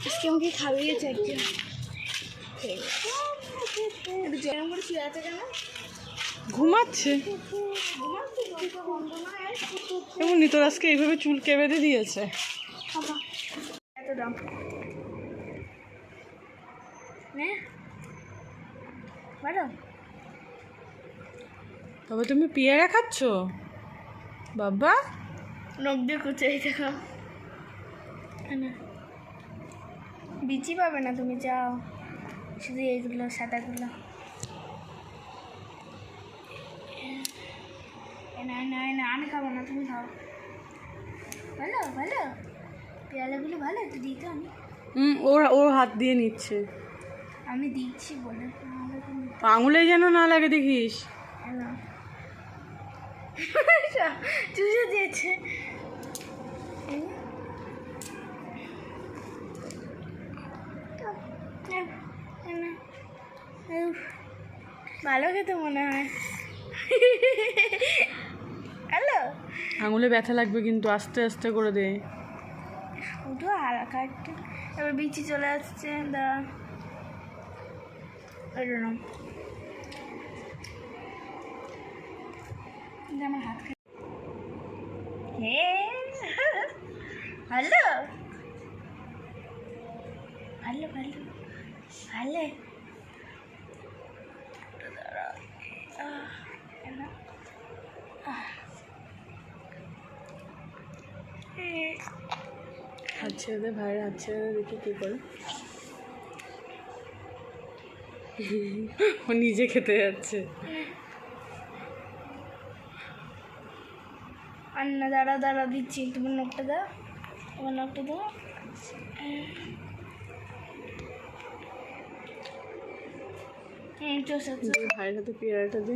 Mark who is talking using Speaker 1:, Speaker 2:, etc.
Speaker 1: আজকে আমাকে খাইয়েছে একজন। জয়রাম করে শুয়ে আছে কেন?
Speaker 2: ঘুমাচ্ছে। এবং নিতর আজকে এইভাবে চুলকে বেঁধে দিয়েছে।
Speaker 1: এত দাম ভালো।
Speaker 2: তবে তুমি পেয়ারা খাচ্ছ বাবা?
Speaker 1: নখ দিয়ে কুচাই দেখো না, বিচি পাবে না তুমি, যাও শুধু এইগুলো সাদাগুলো। না না না, আমি খাবো না, তুমি খাও। ভালো ভালো পেয়ালাগুলো ভালো, একটু দিতে আমি।
Speaker 2: ওর হাত দিয়ে নিচ্ছে।
Speaker 1: আমি দিচ্ছি বলে
Speaker 2: আঙুলে যেন না লাগে দেখিস।
Speaker 1: চুষে দিয়েছে। ভালো খেতে মনে হয়। হ্যালো,
Speaker 2: আঙুলে ব্যথা লাগবে কিন্তু, আস্তে আস্তে করে দে।
Speaker 1: উঠো হালকা একটু। এবার বিচি চলে আসছে, দাঁড়া আমার হাত খাই। হ্যালো ভালো ভালো ভালো।
Speaker 2: হাত ছেড়ে দে ভাইয়ের, হাত ছেড়ে দে, দেখি কী করে। ও নিজে খেতে যাচ্ছে।
Speaker 1: আন্না দাঁড়া দাঁড়া দিচ্ছি, তোমার নখটা দাও, তোমার নখটা দাও। চোষ
Speaker 2: ভাইয়ের হাতে পেয়ারাটা দে।